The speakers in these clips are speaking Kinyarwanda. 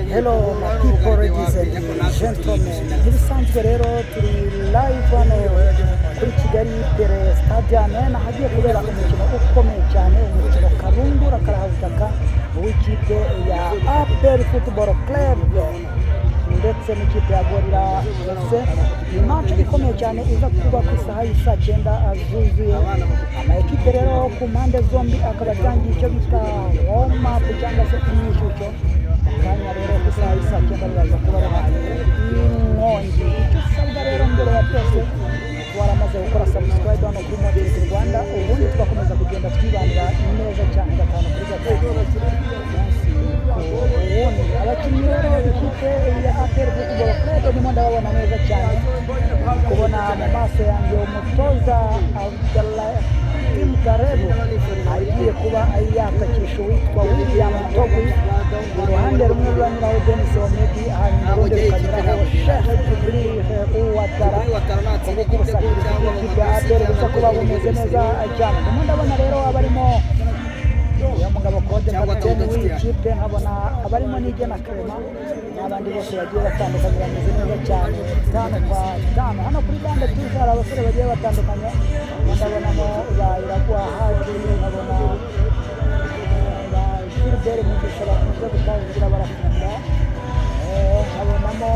Hello, my people, ladies and gentlemen. Ntibisanzwe rero turi live hano kuri Kigali pere stadium hagiye kubera umukino ukomeye cyane, umukino karundura karahutaka w'ikipe ya pere football club ndetse n'ikipe ya gorira FC. Ni match ikomeye cyane iza kuba ku isaha y'isa 9 zuzuye. Amakipe rero ku mpande zombi akaba atangiye icyo bita warm up cyangwa se imyitozo. Kanya rero ku isaha y'isa 9 biraza kuba bahaye inkongi. Icyo usabwa rero mbere ya byose waramaze gukora subscribe hano kuri Motivate Rwanda, ubundi tugakomeza kugenda twibanira neza cyane gatanu kuri gatanu. Abakinnyi rero b'ikipe ya pere football club ndimo ndababona neza cyane, kubona mu maso yanjye umutoza Tim Karebu agiye kuba yatakisha uwitwa William Togwi, uruhande rumwe ruranyuraho Denis Omedi, hanyuma urundi rukanyuraho Sheikh Jibril Uwatara. Ubu kubusakiriza ikipe ya pere gusa kuba bumeze neza cyane. Ndimo ndabona rero abarimo uyu mugabo Claude kapiteni w'ikipe, nkabona abarimo n'igena Krema n'abandi bose bagiye batandukanye bameze neza cyane. 5 kwa 5 hano kuri bande tuza abasore bagiye batandukanye, ndabonamo Iragwa Haji, nkabona Gilbert Mugisha bakunze gutangira barafinda, nkabonamo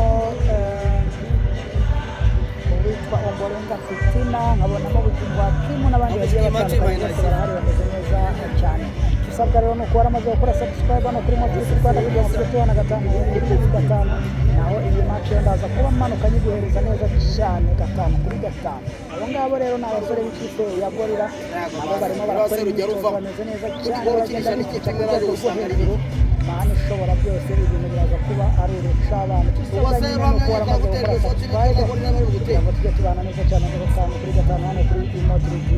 witwa Ombolenga Fitina, nkabonamo Butumwa Kimu n'abandi bagiye batandukanye bose barahari bameze neza cyane. Usabwa rero nuko waramaze gukora subscribe hano kuri Motivate Rwanda kugira ngo tubone gatanu kuri gatanu, naho iyi match ndaza kuba manuka nyiguhereza neza cyane gatanu kuri gatanu. Abo ngabo rero ni abasore b'ikipe ya gorira, nabo barimo barakora imyitozo bameze neza cyane, bagenda n'ikipe mu rwego rwo hejuru. Mana ishobora byose, ibintu biraza kuba ari uruca abantu. Usabwa nyine nuko waramaze gukora subscribe kugira ngo tujye tubana neza cyane gatanu kuri gatanu hano kuri Motivate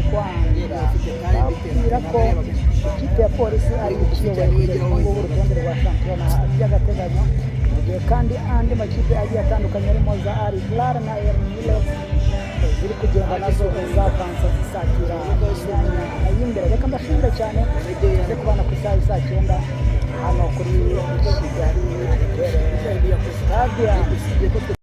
Rwanda. Babwira ko ikipe ya polisi ari ikiyoboye kugeza ubu ngubu urutonde rwa shampiyona by'agateganyo, mu gihe kandi andi makipe agiye atandukanye arimo za Al Hilal na El Merreikh ziri kugenda nazo zavansa zisatira imyanya y'imbere. Reka mbashimire cyane, tuze kubana ku isaha y'isa 9.